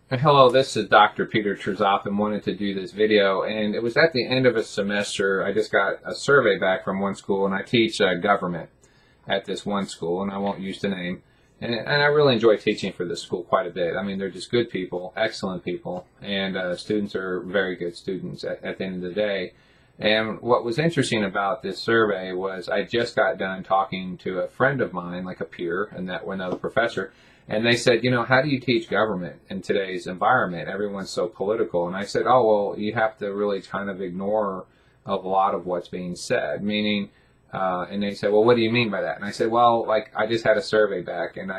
Hello, this is Dr. Peter Trzath and wanted to do this video. And it was at the end of a semester. I just got a survey back from one school, and I teach government at this one school, and I won't use the name. And I really enjoy teaching for this school quite a bit. I mean, they're just good people, excellent people, and students are very good students at the end of the day. And what was interesting about this survey was I just got done talking to a friend of mine, like a peer, and that another professor, and they said, how do you teach government in today's environment? Everyone's so political. And I said, oh, well, you have to really kind of ignore a lot of what's being said, meaning, and they said, well, what do you mean by that? And I said, well, like, I just had a survey back, and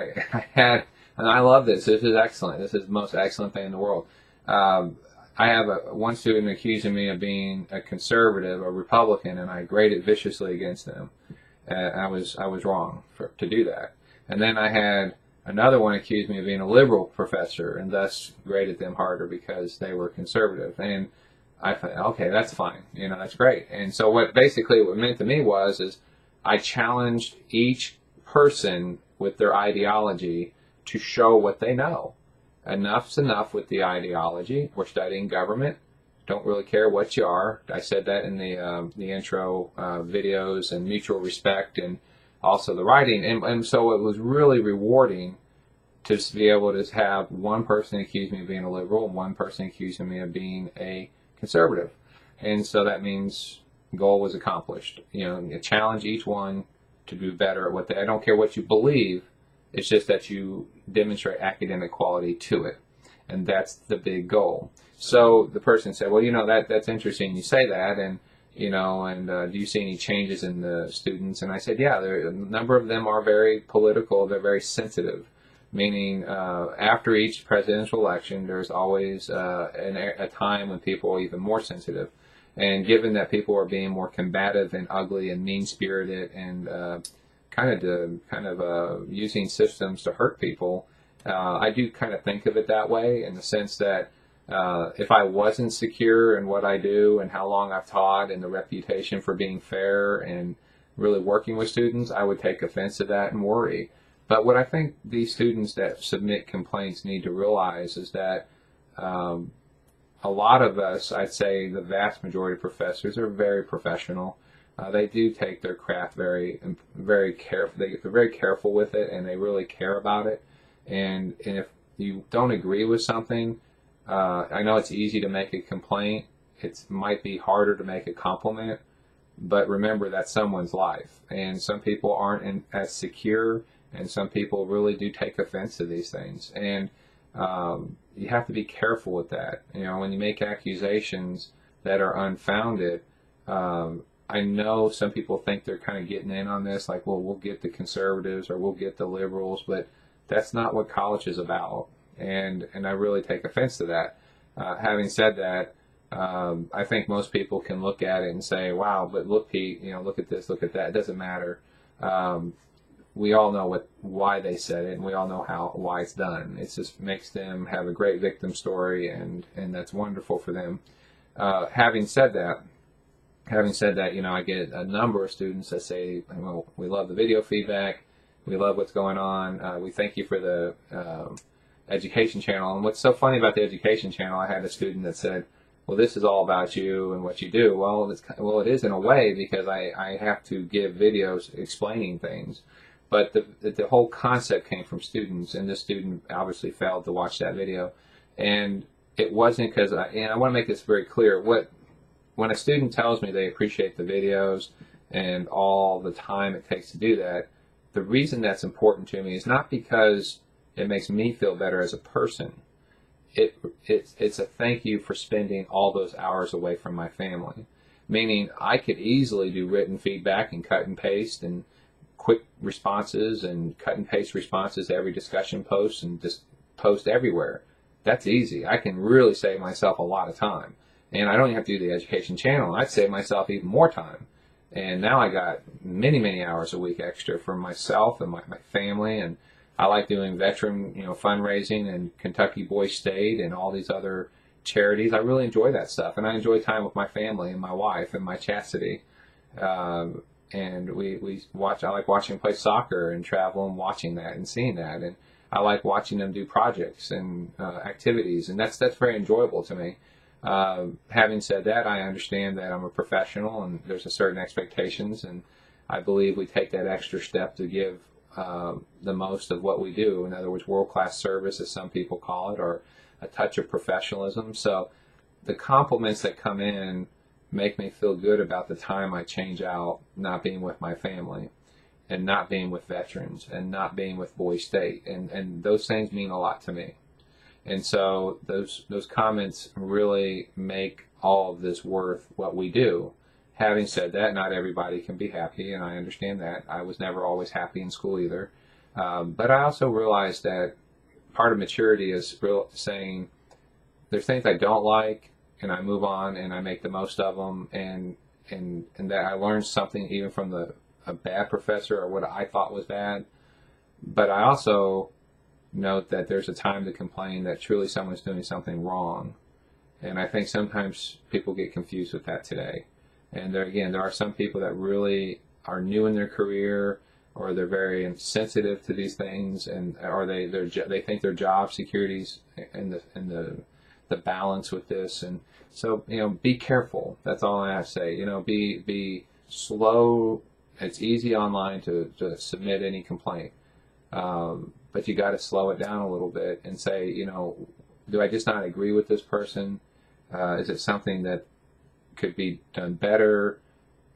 and I love this. This is excellent. This is the most excellent thing in the world. I have one student accusing me of being a conservative, a Republican, and I graded viciously against them. I was wrong to do that. And then I had another one accused me of being a liberal professor and thus graded them harder because they were conservative. And I thought, okay, that's fine. That's great. And so what it meant to me is I challenged each person with their ideology to show what they know. Enough's enough with the ideology. We're studying government. Don't really care what you are. I said that in the intro videos, and mutual respect, and also the writing. And so it was really rewarding to be able to have one person accuse me of being a liberal and one person accusing me of being a conservative. And so that means the goal was accomplished. You challenge each one to do better at what I don't care what you believe. It's just that you demonstrate academic quality to it. And that's the big goal. So the person said, well, that's interesting you say that, and do you see any changes in the students? And I said, yeah, a number of them are very political. They're very sensitive, meaning after each presidential election, there's always a time when people are even more sensitive. And given that people are being more combative and ugly and mean-spirited and kind of using systems to hurt people, I do kind of think of it that way, in the sense that if I wasn't secure in what I do and how long I've taught and the reputation for being fair and really working with students, I would take offense to that and worry. But what I think these students that submit complaints need to realize is that a lot of us, I'd say the vast majority of professors, are very professional. They do take their craft very careful. They're very careful with it, and they really care about it. And if you don't agree with something, I know it's easy to make a complaint. It might be harder to make a compliment. But remember, that's someone's life, and some people aren't as secure, and some people really do take offense to these things. And you have to be careful with that. When you make accusations that are unfounded, I know some people think they're kind of getting in on this, like, well, we'll get the conservatives or we'll get the liberals, but that's not what college is about. And I really take offense to that. Having said that, I think most people can look at it and say, wow, but look, Pete, look at this, look at that. It doesn't matter. We all know why they said it, and we all know why it's done. It just makes them have a great victim story, and that's wonderful for them. Having said that, I get a number of students that say, well, we love the video feedback, we love what's going on, we thank you for the education channel. And what's so funny about the education channel, I had a student that said, well, this is all about you and what you do. Well, it is in a way, because I have to give videos explaining things. But the whole concept came from students, and this student obviously failed to watch that video. And it wasn't because, and I want to make this very clear, when a student tells me they appreciate the videos and all the time it takes to do that, the reason that's important to me is not because it makes me feel better as a person. It's a thank you for spending all those hours away from my family. Meaning, I could easily do written feedback and cut and paste and quick responses and cut and paste responses to every discussion post and just post everywhere. That's easy. I can really save myself a lot of time. And I don't even have to do the education channel. I'd save myself even more time. And now I got many, many hours a week extra for myself and my family. And I like doing veteran, fundraising and Kentucky Boys State and all these other charities. I really enjoy that stuff. And I enjoy time with my family and my wife and my chastity. And I like watching play soccer and travel and watching that and seeing that. And I like watching them do projects and activities, and that's very enjoyable to me. Having said that, I understand that I'm a professional and there's a certain expectations, and I believe we take that extra step to give the most of what we do. In other words, world-class service, as some people call it, or a touch of professionalism. So the compliments that come in make me feel good about the time I change out not being with my family and not being with veterans and not being with Boy State. And those things mean a lot to me. And so those comments really make all of this worth what we do. Having said that, not everybody can be happy, and I understand that. I was never always happy in school either. But I also realized that part of maturity is saying there's things I don't like, and I move on and I make the most of them, and that I learned something even from a bad professor or what I thought was bad. But I also note that there's a time to complain that truly someone's doing something wrong. And I think sometimes people get confused with that today. And there are some people that really are new in their career, or they're very insensitive to these things, or they think their job security's in the balance with this. And so, be careful. That's all I have to say. Be slow. It's easy online to submit any complaint. But you got to slow it down a little bit and say, do I just not agree with this person? Is it something that could be done better?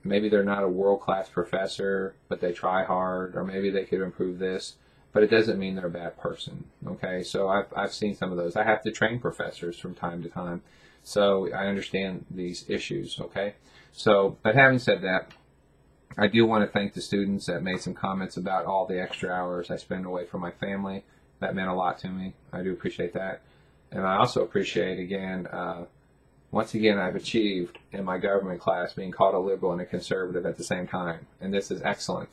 Maybe they're not a world-class professor, but they try hard, or maybe they could improve this. But it doesn't mean they're a bad person. Okay, so I've seen some of those. I have to train professors from time to time, so I understand these issues. Okay, but having said that, I do want to thank the students that made some comments about all the extra hours I spend away from my family. That meant a lot to me. I do appreciate that. And I also appreciate, once again, I've achieved in my government class being called a liberal and a conservative at the same time. And this is excellent.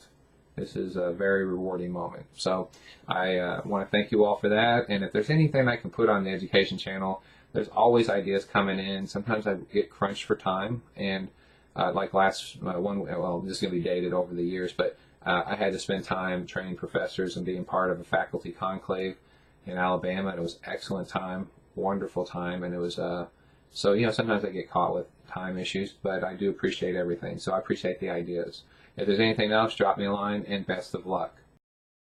This is a very rewarding moment. So I want to thank you all for that. And if there's anything I can put on the education channel, there's always ideas coming in. Sometimes I get crunched for time, and like last one, well, this is going to be dated over the years, but I had to spend time training professors and being part of a faculty conclave in Alabama, and it was excellent time, wonderful time, and it was, so, sometimes I get caught with time issues, but I do appreciate everything, so I appreciate the ideas. If there's anything else, drop me a line, and best of luck.